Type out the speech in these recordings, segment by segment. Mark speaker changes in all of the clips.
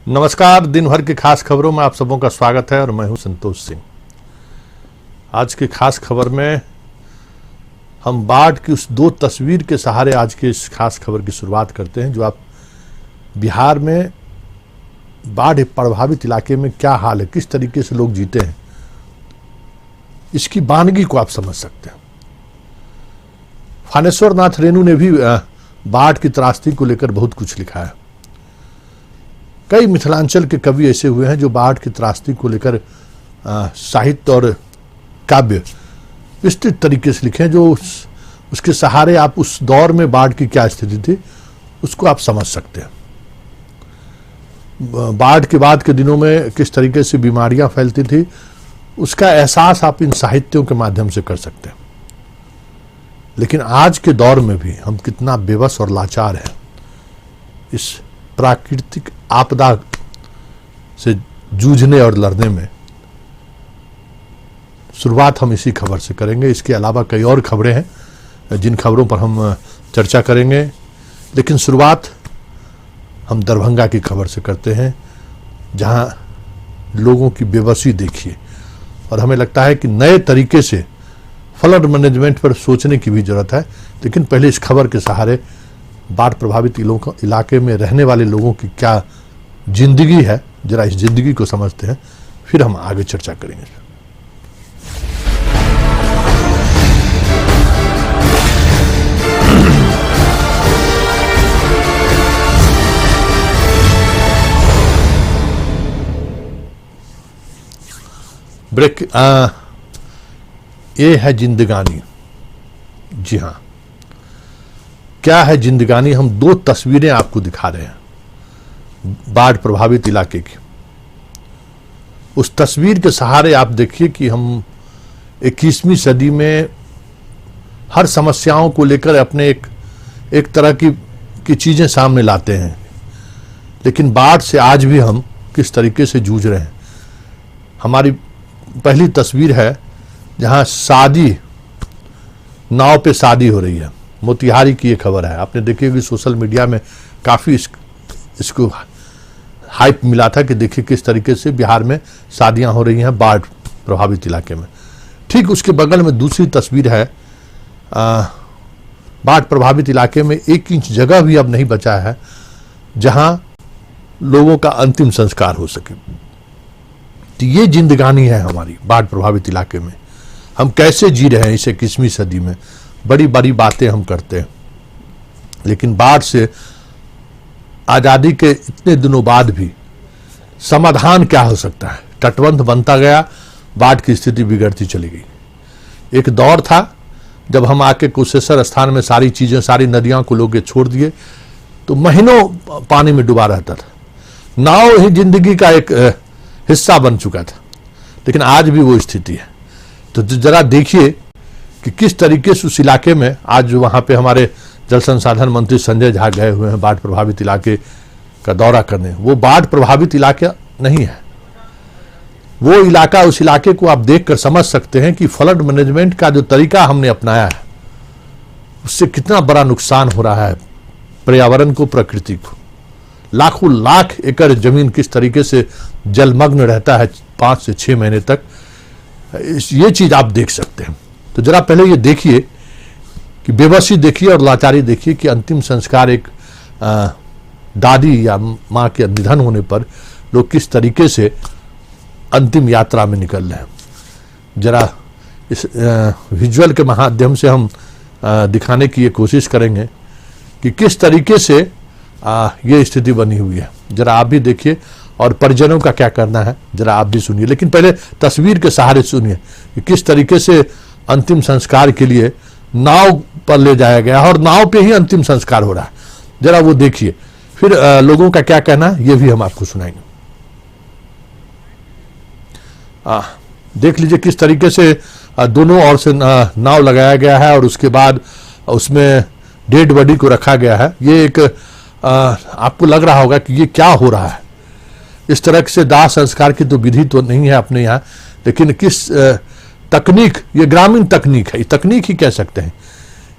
Speaker 1: नमस्कार। दिन भर की खास खबरों में आप सबों का स्वागत है और मैं हूं संतोष सिंह। आज की खास खबर में हम बाढ़ की उस दो तस्वीर के सहारे आज की इस खास खबर की शुरुआत करते हैं। जो आप बिहार में बाढ़ प्रभावित इलाके में क्या हाल है, किस तरीके से लोग जीते हैं, इसकी वानगी को आप समझ सकते हैं। फानेश्वर नाथ रेणु ने भी बाढ़ की त्रासदी को लेकर बहुत कुछ लिखा है। कई मिथिलांचल के कवि ऐसे हुए हैं जो बाढ़ की त्रासदी को लेकर साहित्य और काव्य विस्तृत तरीके से लिखे हैं, जो उसके सहारे आप उस दौर में बाढ़ की क्या स्थिति थी उसको आप समझ सकते हैं। बाढ़ के बाद के दिनों में किस तरीके से बीमारियां फैलती थी उसका एहसास आप इन साहित्यों के माध्यम से कर सकते हैं। लेकिन आज के दौर में भी हम कितना बेबस और लाचार हैं इस प्राकृतिक आपदा से जूझने और लड़ने में। शुरुआत हम इसी खबर से करेंगे। इसके अलावा कई और खबरें हैं जिन खबरों पर हम चर्चा करेंगे, लेकिन शुरुआत हम दरभंगा की खबर से करते हैं, जहां लोगों की बेबसी देखिए और हमें लगता है कि नए तरीके से फ्लड मैनेजमेंट पर सोचने की भी जरूरत है। लेकिन पहले इस खबर के सहारे बाढ़ प्रभावित इलाके में रहने वाले लोगों की क्या जिंदगी है, जरा इस जिंदगी को समझते हैं, फिर हम आगे चर्चा करेंगे। ब्रेक। ये है जिंदगानी। जी हां, क्या है जिंदगानी? हम दो तस्वीरें आपको दिखा रहे हैं बाढ़ प्रभावित इलाके की। उस तस्वीर के सहारे आप देखिए कि हम 21वीं सदी में हर समस्याओं को लेकर अपने एक तरह की चीजें सामने लाते हैं, लेकिन बाढ़ से आज भी हम किस तरीके से जूझ रहे हैं। हमारी पहली तस्वीर है जहां शादी, नाव पे शादी हो रही है। मोतिहारी की ये खबर है। आपने देखी होगी सोशल मीडिया में काफी इसको हाइप मिला था कि देखिए किस तरीके से बिहार में शादियां हो रही हैं बाढ़ प्रभावित इलाके में। ठीक उसके बगल में दूसरी तस्वीर है, बाढ़ प्रभावित इलाके में 1 इंच जगह भी अब नहीं बचा है जहां लोगों का अंतिम संस्कार हो सके। तो ये जिंदगानी है हमारी बाढ़ प्रभावित इलाके में। हम कैसे जी रहे हैं इस 21वीं सदी में। बड़ी बड़ी बातें हम करते हैं, लेकिन बाढ़ से आजादी के इतने दिनों बाद भी समाधान क्या हो सकता है? तटबंध बनता गया, बाढ़ की स्थिति बिगड़ती चली गई। एक दौर था जब हम आके कुशेश्वर स्थान में सारी चीजें, सारी नदियां को लोग छोड़ दिए तो महीनों पानी में डूबा रहता था। नाव ही जिंदगी का एक हिस्सा बन चुका था, लेकिन आज भी वो स्थिति है। तो जरा देखिए कि किस तरीके से उस इलाके में आज वहां पे हमारे जल संसाधन मंत्री संजय झा गए हुए हैं बाढ़ प्रभावित इलाके का दौरा करने। वो बाढ़ प्रभावित इलाका नहीं है, वो इलाका, उस इलाके को आप देखकर समझ सकते हैं कि फ्लड मैनेजमेंट का जो तरीका हमने अपनाया है उससे कितना बड़ा नुकसान हो रहा है पर्यावरण को, प्रकृति को। लाखों लाख एकड़ जमीन किस तरीके से जलमग्न रहता है 5 से 6 महीने तक, ये चीज आप देख सकते हैं। तो जरा पहले ये देखिए कि बेबसी देखिए और लाचारी देखिए कि अंतिम संस्कार एक दादी या माँ के निधन होने पर लोग किस तरीके से अंतिम यात्रा में निकल रहे हैं। जरा इस विजुअल के माध्यम से हम दिखाने की ये कोशिश करेंगे कि किस तरीके से ये स्थिति बनी हुई है। जरा आप भी देखिए और परिजनों का क्या करना है जरा आप भी सुनिए। लेकिन पहले तस्वीर के सहारे सुनिए कि किस तरीके से अंतिम संस्कार के लिए नाव पर ले जाया गया और नाव पे ही अंतिम संस्कार हो रहा है। जरा वो देखिए, फिर लोगों का क्या कहना है ये भी हम आपको सुनाएंगे। देख लीजिए किस तरीके से दोनों ओर से नाव लगाया गया है और उसके बाद उसमें डेड बॉडी को रखा गया है। ये एक आपको लग रहा होगा कि ये क्या हो रहा है। इस तरह से दाह संस्कार की तो विधि तो नहीं है अपने यहाँ, लेकिन किस तकनीक, ये ग्रामीण तकनीक है, तकनीक ही कह सकते हैं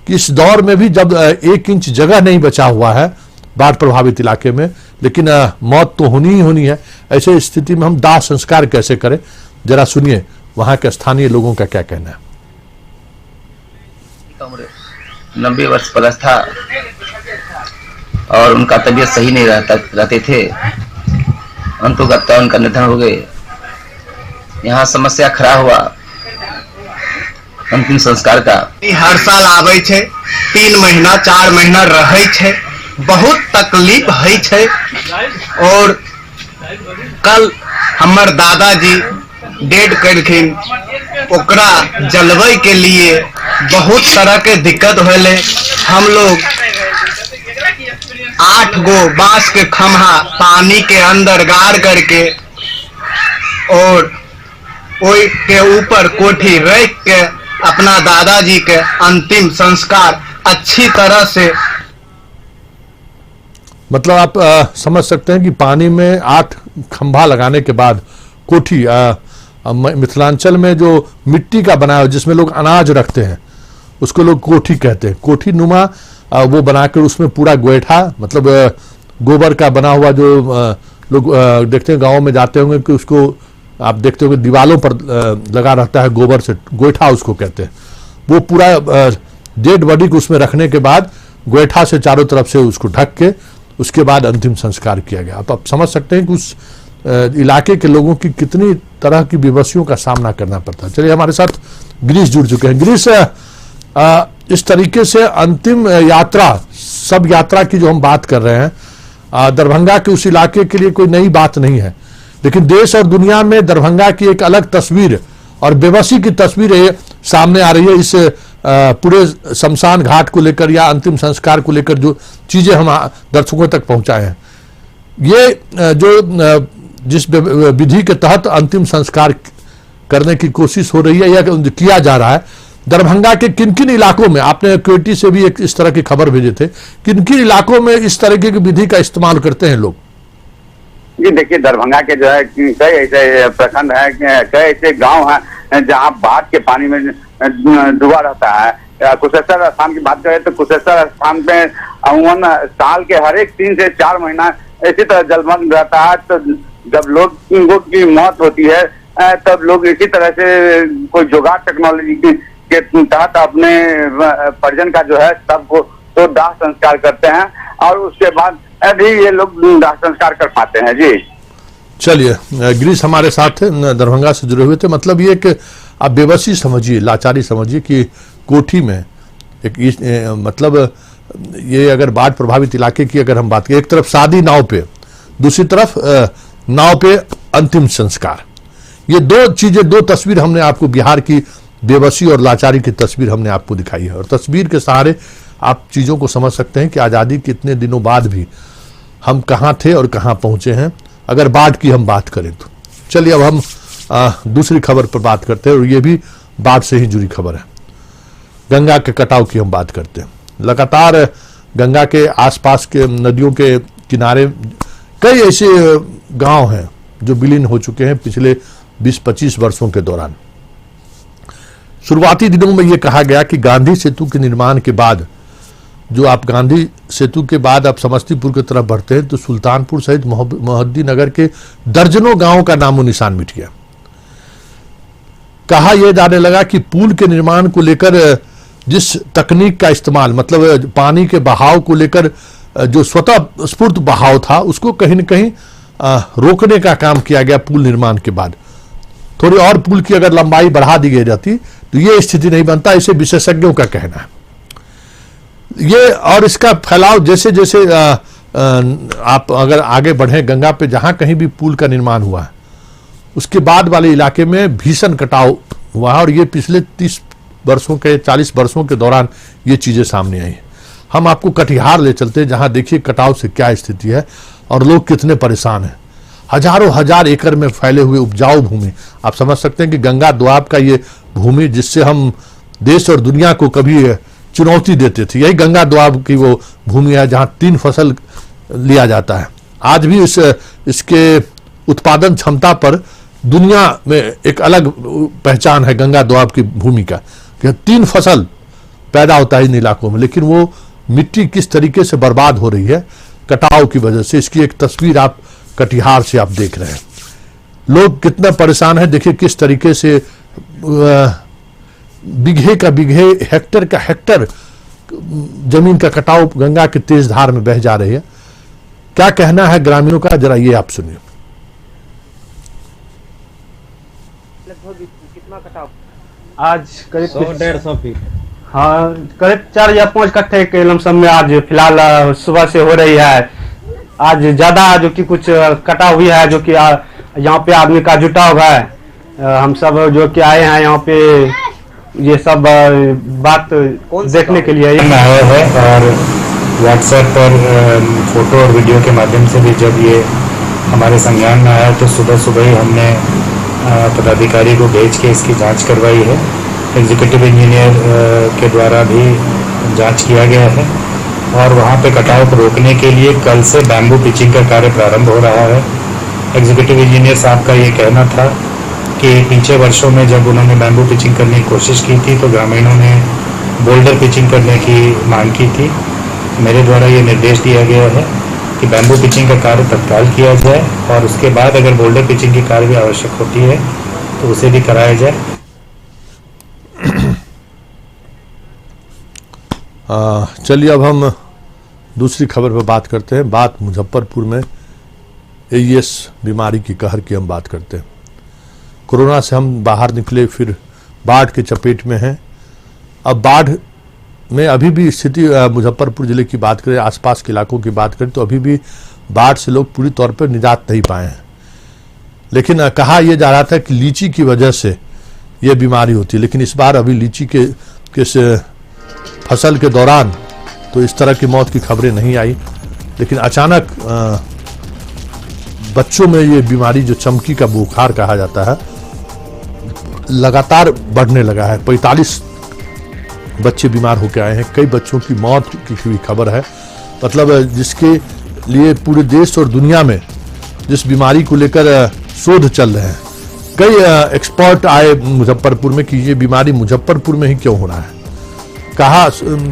Speaker 1: कि इस दौर में भी जब 1 इंच जगह नहीं बचा हुआ है बाढ़ प्रभावित इलाके में, लेकिन मौत तो होनी ही होनी है। ऐसे स्थिति में हम दाह संस्कार कैसे करें, जरा सुनिए वहां के स्थानीय लोगों का क्या कहना है।
Speaker 2: उम्र 90 वर्ष प्लस था और उनका तबीयत सही नहीं रहते थे, अंतुगत उनका निधन हो गए। यहाँ समस्या खड़ा हुआ अंतिम संस्कार का।
Speaker 3: हर साल आवे छे, 3 महीना 4 महीना रहे छे, बहुत तकलीफ है छे। और कल हमार दादाजी डेड करखिन, ओकरा जलवे के लिए बहुत तरह के दिक्कत होले। हम लोग 8 गो बांस के खम्हा पानी के अंदर गाड़ करके और ओई के ऊपर कोठी रख के अपना दादाजी के अंतिम संस्कार अच्छी तरह से,
Speaker 1: मतलब आप समझ सकते हैं कि पानी में 8 खंभा लगाने के बाद कोठी, मिथिलांचल में जो मिट्टी का बनाया जिसमें लोग अनाज रखते हैं उसको लोग कोठी कहते हैं। कोठी नुमा वो बनाकर उसमें पूरा गोईठा, मतलब गोबर का बना हुआ, जो लोग देखते हैं गाँव में जाते होंगे कि उसको आप देखते होंगे दीवालों पर लगा रहता है गोबर से, गोईठा उसको कहते हैं। वो पूरा डेड बॉडी को उसमें रखने के बाद गोईठा से चारों तरफ से उसको ढक के उसके बाद अंतिम संस्कार किया गया। आप समझ सकते हैं कि उस इलाके के लोगों की कितनी तरह की विवशों का सामना करना पड़ता है। चलिए, हमारे साथ गिरीश जुड़ चुके हैं। गिरीश, इस तरीके से अंतिम यात्रा, सब यात्रा की जो हम बात कर रहे हैं, दरभंगा के उस इलाके के लिए कोई नई बात नहीं है, लेकिन देश और दुनिया में दरभंगा की एक अलग तस्वीर और बेबसी की तस्वीर सामने आ रही है। इस पूरे शमशान घाट को लेकर या अंतिम संस्कार को लेकर जो चीजें हम दर्शकों तक पहुंचाए हैं, ये जो जिस विधि के तहत अंतिम संस्कार करने की कोशिश हो रही है या किया जा रहा है, दरभंगा के किन किन इलाकों में, आपने क्वेटी से भी एक इस तरह की खबर भेजे थे, किन किन इलाकों में इस तरीके की विधि का इस्तेमाल करते हैं लोग?
Speaker 4: जी देखिए, दरभंगा के जो है कई ऐसे प्रखंड है, कई ऐसे गांव हैं जहां बाढ़ के पानी में डूबा रहता है। कुशेश्वर स्थान की बात करें तो कुशेश्वर स्थान पे अमूमन साल के हर एक 3 से 4 महीना इसी तरह जलमग्न रहता है। तो जब लोगों की मौत होती है तब लोग इसी तरह से कोई जुगाड़ टेक्नोलॉजी के तहत अपने परिजन का जो है सबको तो दाह संस्कार करते हैं और उसके बाद अभी ये लोग दाह संस्कार कर पाते हैं। जी
Speaker 1: चलिए, गिरीश हमारे साथ दरभंगा से जुड़े हुए थे। मतलब ये कि आप बेबसी समझिए, लाचारी समझिए कि कोठी में एक मतलब ये अगर बाढ़ प्रभावित इलाके की अगर हम बात करें, एक तरफ शादी नाव पे, दूसरी तरफ नाव पे अंतिम संस्कार, ये 2 चीजें, 2 तस्वीर हमने आपको बिहार की बेबसी और लाचारी की तस्वीर हमने आपको दिखाई है। और तस्वीर के सहारे आप चीजों को समझ सकते हैं कि आजादी के इतने दिनों बाद भी हम कहाँ थे और कहाँ पहुंचे हैं, अगर बाढ़ की हम बात करें तो। चलिए, अब हम दूसरी खबर पर बात करते हैं और ये भी बाढ़ से ही जुड़ी खबर है। गंगा के कटाव की हम बात करते हैं। लगातार गंगा के आसपास के नदियों के किनारे कई ऐसे गांव हैं जो विलीन हो चुके हैं पिछले 20-25 वर्षों के दौरान। शुरुआती दिनों में यह कहा गया कि गांधी सेतु के निर्माण के बाद, जो आप गांधी सेतु के बाद आप समस्तीपुर की तरफ बढ़ते हैं तो सुल्तानपुर सहित मोहद्दीनगर के दर्जनों गांवों का नामो निशान मिट गया। कहा यह जाने लगा कि पुल के निर्माण को लेकर जिस तकनीक का इस्तेमाल, मतलब पानी के बहाव को लेकर जो स्वतः स्फूर्त बहाव था, उसको कहीं न कहीं रोकने का काम किया गया पुल निर्माण के बाद। थोड़ी और पुल की अगर लंबाई बढ़ा दी गई जाती तो ये स्थिति नहीं बनता, इसे विशेषज्ञों का कहना है। ये और इसका फैलाव जैसे जैसे आप अगर आगे बढ़े गंगा पे, जहां कहीं भी पुल का निर्माण हुआ है उसके बाद वाले इलाके में भीषण कटाव हुआ है। और ये पिछले 30 वर्षों के 40 वर्षों के दौरान ये चीजें सामने आई। हम आपको कटिहार ले चलते हैं, जहां देखिए कटाव से क्या स्थिति है और लोग कितने परेशान हैं। हजारों हजार एकड़ में फैले हुए उपजाऊ भूमि, आप समझ सकते हैं कि गंगा द्वाब का ये भूमि जिससे हम देश और दुनिया को कभी चुनौती देते थे, यही गंगा द्वाब की वो भूमि है जहां 3 फसल लिया जाता है। आज भी इसके उत्पादन क्षमता पर दुनिया में एक अलग पहचान है गंगा द्वाब की भूमि का, कि 3 फसल पैदा होता है इन इलाकों में। लेकिन वो मिट्टी किस तरीके से बर्बाद हो रही है, कटाव की वजह से। इसकी एक तस्वीर आप कटिहार से आप देख रहे हैं, लोग कितना परेशान है। देखिए किस तरीके से बीघे का बीघे, हेक्टर का हेक्टर जमीन का कटाव गंगा की तेज धार में बह जा रही है। क्या कहना है ग्रामीणों का, जरा ये आप सुनिए।
Speaker 5: लगभग कितना कटाव?
Speaker 6: आज करीब
Speaker 5: 100-150 फीट।
Speaker 6: हाँ, करीब 4 या 5 कट्ठे के लमसम में आज फिलहाल सुबह से हो रही है। आज ज्यादा जो कि कुछ कटा हुई है, जो कि यहाँ पे आदमी का जुटाव है। हम सब जो कि आए हैं यहाँ पे ये सब बात देखने के लिए
Speaker 7: आया है, और व्हाट्सएप पर फोटो और वीडियो के माध्यम से भी जब ये हमारे संज्ञान में आया तो सुबह सुबह ही हमने पदाधिकारी को भेज के इसकी जांच करवाई है। एग्जीक्यूटिव इंजीनियर के द्वारा भी जांच किया गया है, और वहाँ पे कटाव को रोकने के लिए कल से बैम्बू पिचिंग का कार्य प्रारंभ हो रहा है। एग्जीक्यूटिव इंजीनियर साहब का ये कहना था कि पिछले वर्षों में जब उन्होंने बैम्बू पिचिंग करने की कोशिश की थी तो ग्रामीणों ने बोल्डर पिचिंग करने की मांग की थी। मेरे द्वारा ये निर्देश दिया गया है कि बैम्बू पिचिंग का कार्य तत्काल किया जाए, और उसके बाद अगर बोल्डर पिचिंग की कार्य भी आवश्यक होती है तो उसे भी कराया जाए।
Speaker 1: चलिए अब हम दूसरी खबर पर बात करते हैं। बात मुजफ्फरपुर में एईएस बीमारी की कहर की हम बात करते हैं। कोरोना से हम बाहर निकले, फिर बाढ़ के चपेट में हैं। अब बाढ़ में अभी भी स्थिति, मुजफ्फरपुर जिले की बात करें, आसपास के इलाकों की बात करें, तो अभी भी बाढ़ से लोग पूरी तौर पर निजात नहीं पाए हैं। लेकिन कहा यह जा रहा था कि लीची की वजह से ये बीमारी होती है, लेकिन इस बार अभी लीची के फसल के दौरान तो इस तरह की मौत की खबरें नहीं आई। लेकिन अचानक बच्चों में ये बीमारी, जो चमकी का बुखार कहा जाता है, लगातार बढ़ने लगा है। 45 बच्चे बीमार होकर आए हैं, कई बच्चों की मौत की भी खबर है। मतलब जिसके लिए पूरे देश और दुनिया में जिस बीमारी को लेकर शोध चल रहे हैं, कई एक्सपर्ट आए मुजफ्फरपुर में कि ये बीमारी मुजफ्फरपुर में ही क्यों हो रहा है। कहा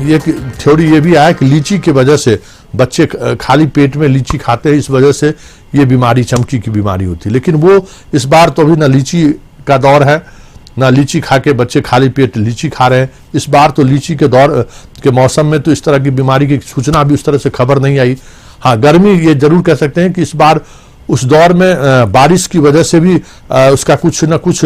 Speaker 1: ये थ्योरी ये भी आया कि लीची की वजह से बच्चे खाली पेट में लीची खाते हैं, इस वजह से ये बीमारी, चमकी की बीमारी होती है। लेकिन वो इस बार तो अभी ना लीची का दौर है, ना लीची खा के बच्चे खाली पेट लीची खा रहे हैं। इस बार तो लीची के दौर के मौसम में तो इस तरह की बीमारी की सूचना भी उस तरह से खबर नहीं आई। हाँ, गर्मी ये जरूर कह सकते हैं कि इस बार उस दौर में बारिश की वजह से भी उसका कुछ न कुछ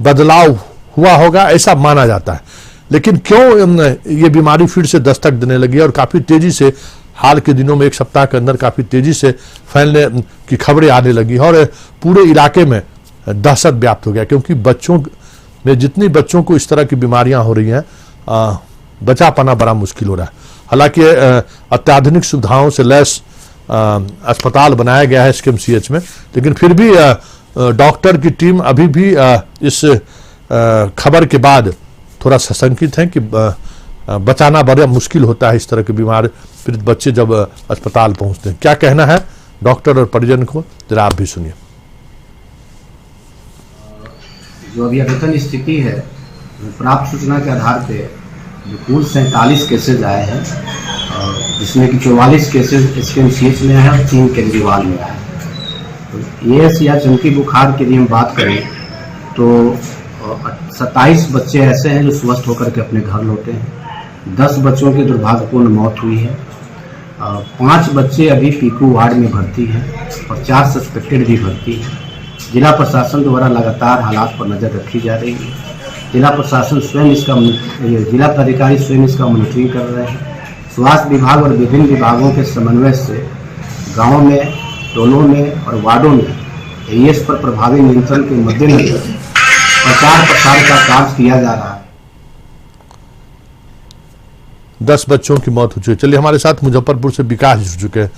Speaker 1: बदलाव हुआ होगा, ऐसा माना जाता है। लेकिन क्यों ये बीमारी फिर से दस्तक देने लगी है, और काफ़ी तेजी से हाल के दिनों में, एक सप्ताह के अंदर काफ़ी तेजी से फैलने की खबरें आने लगी, और पूरे इलाके में दहशत व्याप्त हो गया। क्योंकि बच्चों में, जितनी बच्चों को इस तरह की बीमारियां हो रही हैं, बचा पाना बड़ा मुश्किल हो रहा है। हालांकि अत्याधुनिक सुविधाओं से लैस अस्पताल बनाया गया है SKMCH में, लेकिन फिर भी डॉक्टर की टीम अभी भी इस खबर के बाद थोड़ा सशंकित हैं कि बचाना बड़ा मुश्किल होता है इस तरह के बीमार पीड़ित बच्चे जब अस्पताल पहुंचते हैं। क्या कहना है डॉक्टर और परिजन को, जरा आप भी सुनिए।
Speaker 8: जो अभी अद्यतन स्थिति है, प्राप्त सूचना के आधार पे जो कुल 47 केसेज आए हैं, जिसमें कि 44 केसेज SKMCH में है और 3 केजरीवाल में है। तो एईएस या चमकी बुखार की यदि हम बात करें तो 27 बच्चे ऐसे हैं जो स्वस्थ होकर के अपने घर लौटे हैं। 10 बच्चों की दुर्भाग्यपूर्ण मौत हुई है। 5 बच्चे अभी पीकू वार्ड में भर्ती हैं और 4 सस्पेक्टेड भी भर्ती हैं। जिला प्रशासन द्वारा लगातार हालात पर नज़र रखी जा रही है। जिला प्रशासन स्वयं जिला पदाधिकारी स्वयं इसका मॉनिटरिंग कर रहे हैं। स्वास्थ्य विभाग और विभिन्न विभागों के समन्वय से गाँव में, टोलों में और वार्डों में एईएस पर प्रभावी नियंत्रण के मद्देनजर प्रचार प्रसार का कार्य किया जा रहा है।
Speaker 1: 10 बच्चों की मौत हो चुकी है। चलिए, हमारे साथ मुजफ्फरपुर से विकास जुड़ चुके हैं।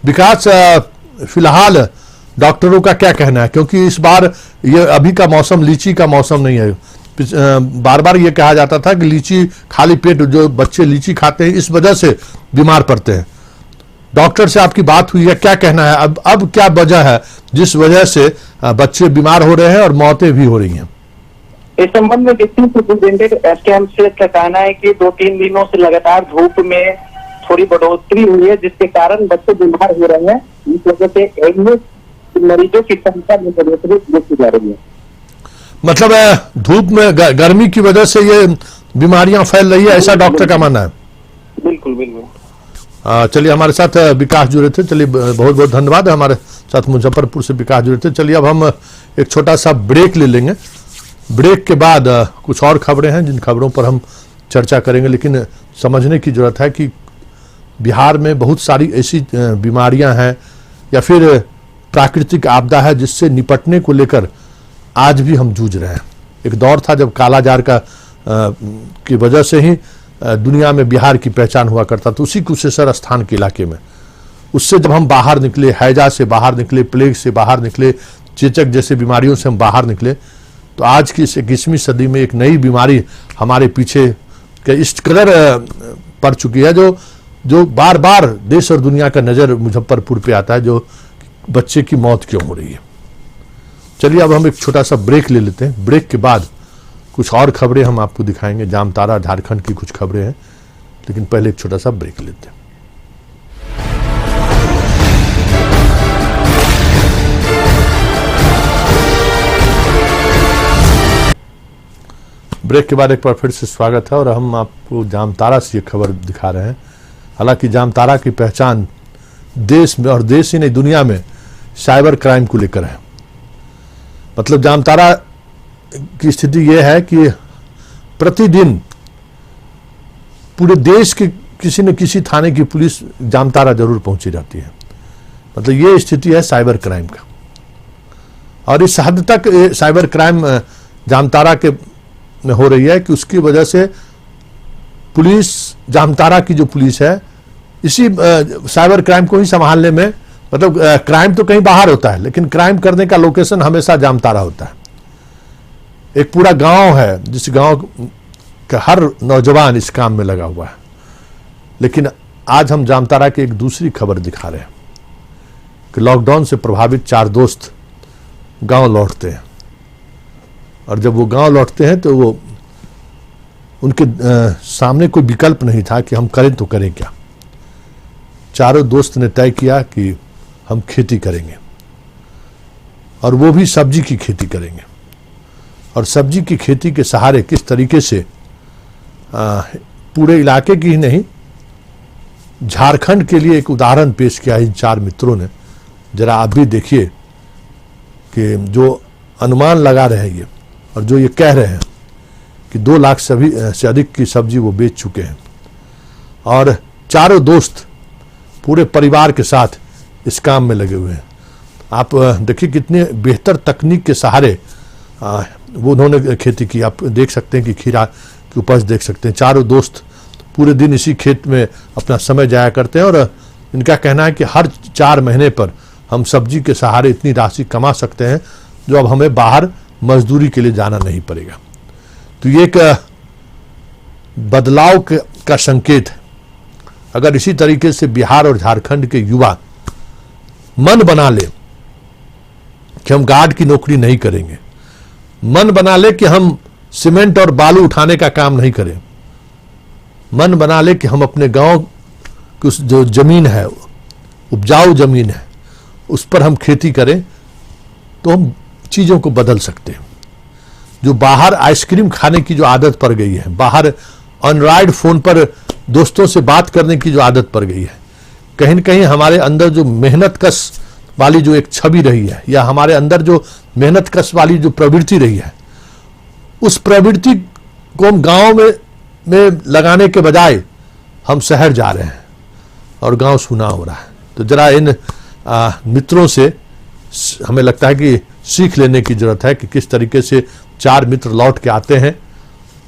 Speaker 1: विकास, फिलहाल डॉक्टरों का क्या कहना है, क्योंकि इस बार ये अभी का मौसम लीची का मौसम नहीं है। बार बार ये कहा जाता था कि लीची खाली पेट जो बच्चे लीची खाते हैं इस वजह से बीमार पड़ते हैं। डॉक्टर से आपकी बात हुई है, क्या कहना है? अब क्या वजह है जिस वजह से बच्चे बीमार हो रहे हैं और मौतें भी हो रही हैं?
Speaker 9: इस संबंध में डिस्ट्रिक्ट सुपरिटेंडेंट SKMCH का कहना है कि 2-3 दिनों से लगातार धूप में थोड़ी बढ़ोतरी हुई है, जिसके कारण बच्चे बीमार हो रहे हैं। इस वजह से एडमिट मरीजों की संख्या में बढ़ोतरी देखी जा रही है।
Speaker 1: मतलब धूप में गर्मी की वजह से ये बीमारियां फैल रही है, ऐसा डॉक्टर का मानना है।
Speaker 9: बिल्कुल बिल्कुल।
Speaker 1: चलिए हमारे साथ विकास जुड़े थे। चलिए बहुत बहुत धन्यवाद। हमारे साथ मुजफ्फरपुर से विकास जुड़े थे। चलिए अब हम एक छोटा सा ब्रेक ले लेंगे। ब्रेक के बाद कुछ और खबरें हैं जिन खबरों पर हम चर्चा करेंगे, लेकिन समझने की जरूरत है कि बिहार में बहुत सारी ऐसी बीमारियां हैं या फिर प्राकृतिक आपदा है जिससे निपटने को लेकर आज भी हम जूझ रहे हैं। एक दौर था जब कालाजार का की वजह से ही दुनिया में बिहार की पहचान हुआ करता था, उसी कुशेश्वर स्थान के इलाके में। उससे जब हम बाहर निकले, हैजा से बाहर निकले, प्लेग से बाहर निकले, चेचक जैसे बीमारियों से हम बाहर निकले, तो आज की इस 21वीं सदी में एक नई बीमारी हमारे पीछे इस कदर पड़ चुकी है जो बार बार देश और दुनिया का नज़र मुजफ्फरपुर पे आता है, जो बच्चे की मौत क्यों हो रही है। चलिए अब हम एक छोटा सा ब्रेक ले लेते हैं। ब्रेक के बाद कुछ और खबरें हम आपको दिखाएंगे। जामताड़ा झारखंड की कुछ खबरें हैं, लेकिन पहले एक छोटा सा ब्रेक लेते हैं। ब्रेक के बाद एक बार फिर से स्वागत है और हम आपको जामताड़ा से ये खबर दिखा रहे हैं। हालांकि जामताड़ा की पहचान देश में और देश ही नहीं दुनिया में साइबर क्राइम को लेकर है। मतलब जामताड़ा की स्थिति यह है कि प्रतिदिन पूरे देश के किसी न किसी थाने की पुलिस जामताड़ा जरूर पहुंची जाती है। मतलब ये स्थिति है साइबर क्राइम का, और इस हद तक साइबर क्राइम जामताड़ा के में हो रही है कि उसकी वजह से पुलिस, जामताड़ा की जो पुलिस है, इसी साइबर क्राइम को ही संभालने में, मतलब क्राइम तो कहीं बाहर होता है लेकिन क्राइम करने का लोकेशन हमेशा जामताड़ा होता है। एक पूरा गांव है जिस गांव का हर नौजवान इस काम में लगा हुआ है। लेकिन आज हम जामताड़ा की एक दूसरी खबर दिखा रहे हैं कि लॉकडाउन से प्रभावित 4 दोस्त गांव लौटते हैं, और जब वो गांव लौटते हैं तो वो उनके सामने कोई विकल्प नहीं था कि हम करें तो करें क्या। चारों दोस्त ने तय किया कि हम खेती करेंगे, और वो भी सब्जी की खेती करेंगे। और सब्जी की खेती के सहारे किस तरीके से पूरे इलाके की ही नहीं, झारखंड के लिए एक उदाहरण पेश किया इन 4 मित्रों ने। जरा आप भी देखिए कि जो अनुमान लगा रहे हैं ये, और जो ये कह रहे हैं कि 2 लाख से अधिक की सब्जी वो बेच चुके हैं, और चारों दोस्त पूरे परिवार के साथ इस काम में लगे हुए हैं। आप देखिए कितने बेहतर तकनीक के सहारे वो उन्होंने खेती की। आप देख सकते हैं कि खीरा की उपज देख सकते हैं। चारों दोस्त पूरे दिन इसी खेत में अपना समय जाया करते हैं, और इनका कहना है कि हर 4 महीने पर हम सब्जी के सहारे इतनी राशि कमा सकते हैं जो अब हमें बाहर मजदूरी के लिए जाना नहीं पड़ेगा। तो ये एक बदलाव का संकेत है। अगर इसी तरीके से बिहार और झारखंड के युवा मन बना ले कि हम गार्ड की नौकरी नहीं करेंगे, मन बना ले कि हम सीमेंट और बालू उठाने का काम नहीं करें, मन बना ले कि हम अपने गांव की उस जो जमीन है, उपजाऊ जमीन है, उस पर हम खेती करें, तो हम चीज़ों को बदल सकते हैं। जो बाहर आइसक्रीम खाने की जो आदत पड़ गई है, बाहर एंड्रॉयड फ़ोन पर दोस्तों से बात करने की जो आदत पड़ गई है, कहीं न कहीं हमारे अंदर जो मेहनत कश वाली जो एक छवि रही है, या हमारे अंदर जो मेहनत कश वाली जो प्रवृत्ति रही है, उस प्रवृत्ति को हम गांव में लगाने के बजाय हम शहर जा रहे हैं और गांव सूना हो रहा है। तो जरा इन मित्रों से हमें लगता है कि सीख लेने की जरूरत है कि किस तरीके से 4 मित्र लौट के आते हैं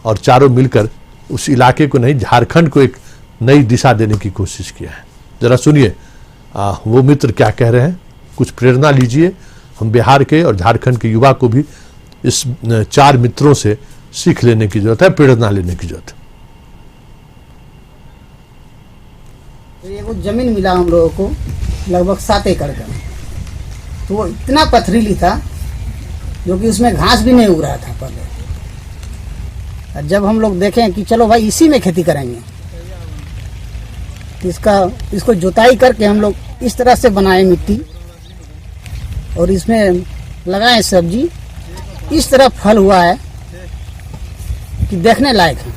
Speaker 1: और चारों मिलकर उस इलाके को नहीं, झारखंड को एक नई दिशा देने की कोशिश किया है। जरा सुनिए वो मित्र क्या कह रहे हैं, कुछ प्रेरणा लीजिए। हम बिहार के और झारखंड के युवा को भी इस 4 मित्रों से सीख लेने की जरूरत है, प्रेरणा लेने की जरूरत है।
Speaker 10: वो जमीन मिला हम लोगों को लगभग 7 एकड़ का, तो वो इतना पथरीली था जो कि उसमें घास भी नहीं उग रहा था पहले। और जब हम लोग देखें कि चलो भाई इसी में खेती करेंगे, इसको जुताई करके हम लोग इस तरह से बनाए मिट्टी और इसमें लगाए सब्जी, इस तरह फल हुआ है कि देखने लायक है।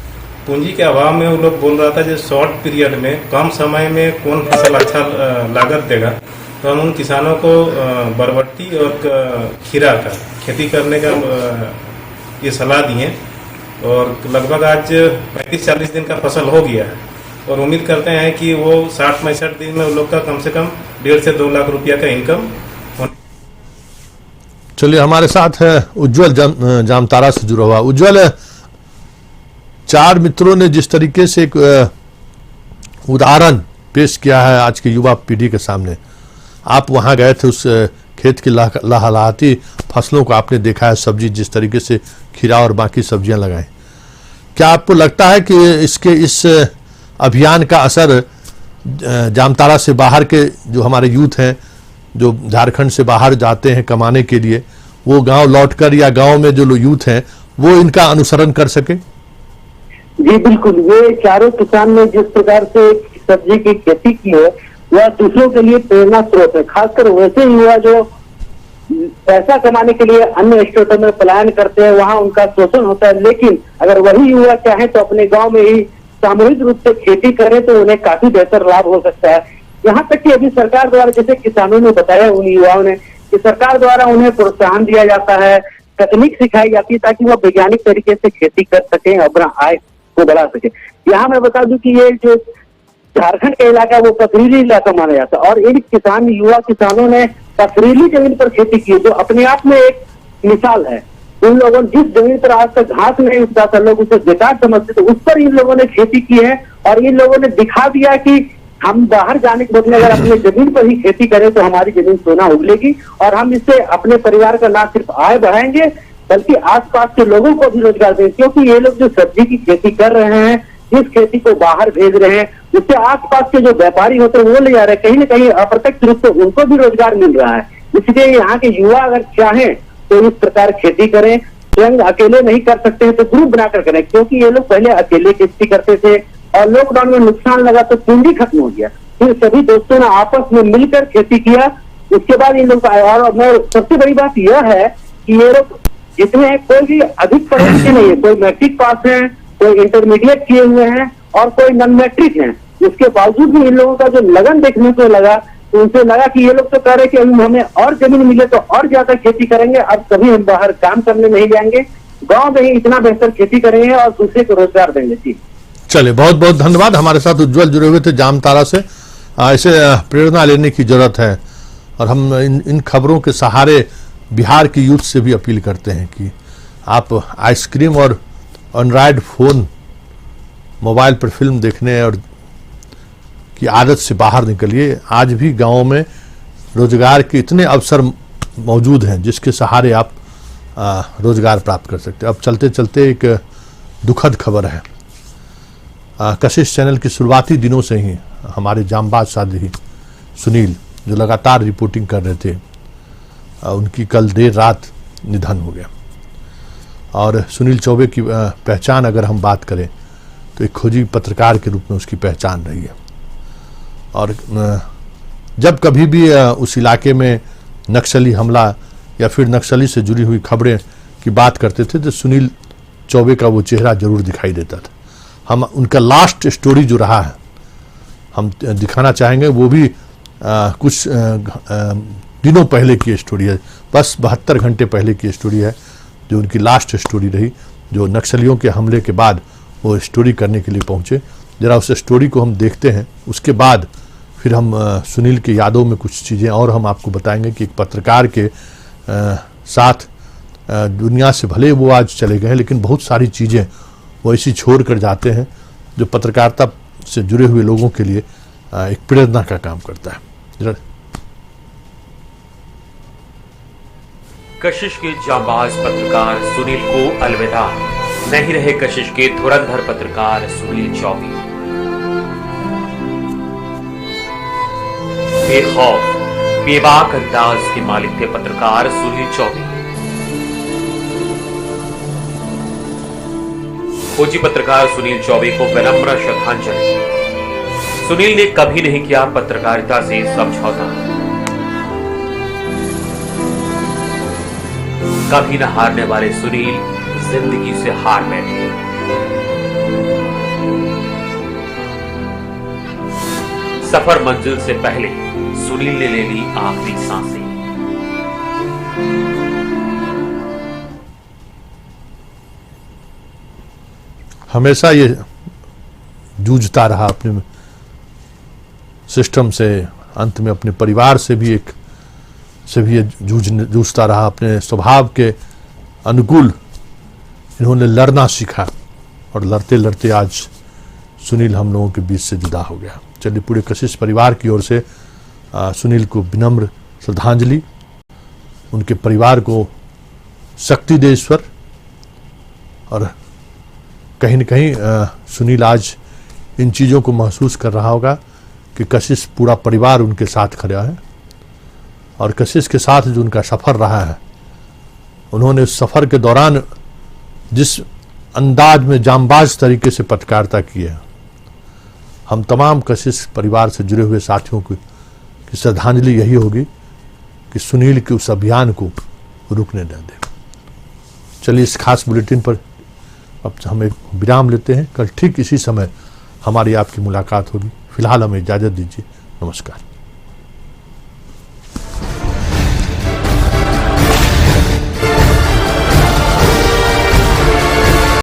Speaker 11: पूंजी के अभाव में वो लोग बोल रहा था जो शॉर्ट पीरियड में कम समय में कौन फसल अच्छा लागत देगा, तो हम उन किसानों को बरबट्टी और खीरा का खेती करने का ये सलाह दिए और लगभग आज 35-40 दिन का फसल हो गया है और उम्मीद करते हैं कि वो 60-65 दिन में उन लोग का कम से कम 1.5 से 2 लाख रुपया का इनकम।
Speaker 1: चलिए, हमारे साथ है उज्जवल जामतारा से जुड़ा हुआ। उज्जवल, 4 मित्रों ने जिस तरीके से एक उदाहरण पेश किया है आज के युवा पीढ़ी के सामने, आप वहां गए थे, उस खेत की लहलहाती फसलों को आपने देखा है, सब्जी जिस तरीके से खीरा और बाकी सब्जियां लगाएं, क्या आपको लगता है कि इस अभियान का असर जामतारा से बाहर के जो हमारे यूथ हैं, जो झारखंड से बाहर जाते हैं कमाने के लिए, वो गांव लौटकर या गांव में जो यूथ हैं वो इनका अनुसरण कर सके?
Speaker 9: जी बिल्कुल, ये चारों किसान ने जिस प्रकार से सब्जी की खेती की है वह दूसरों के लिए प्रेरणा स्रोत है। खासकर वैसे युवा जो पैसा कमाने के लिए अन्य स्टेटों में पलायन करते हैं, वहां उनका शोषण होता है, लेकिन अगर वही युवा चाहे तो अपने गांव में ही सामूहिक रूप से खेती करें तो उन्हें काफी बेहतर लाभ हो सकता है। यहाँ तक कि अभी सरकार द्वारा, जैसे किसानों ने बताया उन युवाओं ने, कि सरकार द्वारा उन्हें प्रोत्साहन दिया जाता है, तकनीक सिखाई जाती है ताकि वह वैज्ञानिक तरीके से खेती कर सके, अपना आय को बढ़ा सके। यहाँ मैं बता दूं कि ये जो झारखंड का इलाका है वो पथरीली इलाका माना जाता है और इन युवा किसानों ने पथरीली जमीन पर खेती की, जो अपने आप में एक मिसाल है। उन लोगों ने जिस जमीन पर आज तक घास नहीं उगता था, लोग उसे बेकार समझते थे, उस पर इन लोगों ने खेती की है और इन लोगों ने दिखा दिया कि हम बाहर जाने के बदले अगर अपने जमीन पर ही खेती करें तो हमारी जमीन सोना उगलेगी और हम इससे अपने परिवार का ना सिर्फ आय बढ़ाएंगे बल्कि आसपास के लोगों को भी रोजगार देंगे। क्योंकि ये लोग जो सब्जी की खेती कर रहे हैं, जिस खेती को बाहर भेज रहे हैं, उससे आसपास के जो व्यापारी होते हैं वो ले जा रहे हैं, कहीं ना कहीं अप्रत्यक्ष रूप से उनको भी रोजगार मिल रहा है। इसलिए यहाँ के युवा अगर चाहें तो इस प्रकार खेती करें। स्वयं अकेले नहीं कर सकते हैं तो ग्रुप बनाकर करें, क्योंकि ये लोग पहले अकेले खेती करते थे और लॉकडाउन में नुकसान लगा तो पूंजी खत्म हो गया, फिर सभी दोस्तों ने आपस में मिलकर खेती किया। उसके बाद इन लोग और मैं सबसे बड़ी बात यह है कि ये लोग जितने कोई भी अधिक पढ़े लिखे नहीं है, कोई मैट्रिक पास है, कोई इंटरमीडिएट किए हुए हैं और कोई नॉन मैट्रिक है। इसके बावजूद भी इन लोगों का जो लगन देखने को लगा तो उनसे लगा कि ये लोग तो कह रहे कि अभी हमें और जमीन मिले तो और ज्यादा खेती करेंगे, अब कभी हम बाहर काम करने नहीं जाएंगे, गांव में ही इतना बेहतर खेती करेंगे और दूसरे को रोजगार देंगे। जी
Speaker 1: चलिए, बहुत बहुत धन्यवाद। हमारे साथ उज्जवल जुड़े हुए थे जामतारा से। ऐसे प्रेरणा लेने की जरूरत है और हम इन खबरों के सहारे बिहार की यूथ से भी अपील करते हैं कि आप आइसक्रीम और एंड्रॉयड फोन, मोबाइल पर फिल्म देखने और की आदत से बाहर निकलिए। आज भी गांवों में रोजगार के इतने अवसर मौजूद हैं जिसके सहारे आप रोजगार प्राप्त कर सकते हैं। अब चलते चलते एक दुखद खबर है। कशिश चैनल की शुरुआती दिनों से ही हमारे जांबाज साथी सुनील, जो लगातार रिपोर्टिंग कर रहे थे, उनकी कल देर रात निधन हो गया। और सुनील चौबे की पहचान अगर हम बात करें तो एक खोजी पत्रकार के रूप में उसकी पहचान रही है। और जब कभी भी उस इलाके में नक्सली हमला या फिर नक्सली से जुड़ी हुई खबरें की बात करते थे तो सुनील चौबे का वो चेहरा जरूर दिखाई देता था। हम उनका लास्ट स्टोरी जो रहा है हम दिखाना चाहेंगे, वो भी कुछ दिनों पहले की स्टोरी है, बस 72 घंटे पहले की स्टोरी है जो उनकी लास्ट स्टोरी रही, जो नक्सलियों के हमले के बाद वो स्टोरी करने के लिए पहुंचे। जरा उस स्टोरी को हम देखते हैं, उसके बाद फिर हम सुनील के यादों में कुछ चीज़ें और हम आपको बताएंगे कि एक पत्रकार के साथ दुनिया से भले वो आज चले गए लेकिन बहुत सारी चीज़ें वो ऐसी छोड़ कर जाते हैं जो पत्रकारिता से जुड़े हुए लोगों के लिए एक प्रेरणा का काम करता है। जरा
Speaker 12: कशिश के जांबाज पत्रकार सुनील को अलविदा, नहीं रहे कशिश के धुरंधर पत्रकार सुनील चौबे। बेखौफ बेबाक अंदाज के मालिक थे पत्रकार सुनील चौबे। खोजी पत्रकार सुनील चौबे को विनम्र श्रद्धांजलि। सुनील ने कभी नहीं किया पत्रकारिता से समझौता, कभी न हारने वाले सुनील जिंदगी से हार बैठे। सफर मंजिल से पहले सुनील ने ले ली आखिरी सांसें।
Speaker 1: हमेशा ये जूझता रहा अपने सिस्टम से, अंत में अपने परिवार से भी ये जूझता रहा। अपने स्वभाव के अनुकूल इन्होंने लड़ना सीखा और लड़ते लड़ते आज सुनील हम लोगों के बीच से जुदा हो गया। चलिए, पूरे कशिश परिवार की ओर से सुनील को विनम्र श्रद्धांजलि, उनके परिवार को शक्ति दे ईश्वर। और कहीं न कहीं सुनील आज इन चीज़ों को महसूस कर रहा होगा कि कशिश पूरा परिवार उनके साथ खड़ा है और कशिश के साथ जो उनका सफ़र रहा है, उन्होंने उस सफ़र के दौरान जिस अंदाज में जांबाज तरीके से पत्रकारिता की है, हम तमाम कशिश परिवार से जुड़े हुए साथियों की श्रद्धांजलि यही होगी कि सुनील के उस अभियान को रुकने न दें। चलिए, इस खास बुलेटिन पर अब हम एक विराम लेते हैं। कल ठीक इसी समय हमारी आपकी मुलाकात होगी। फिलहाल हमें इजाज़त दीजिए। नमस्कार।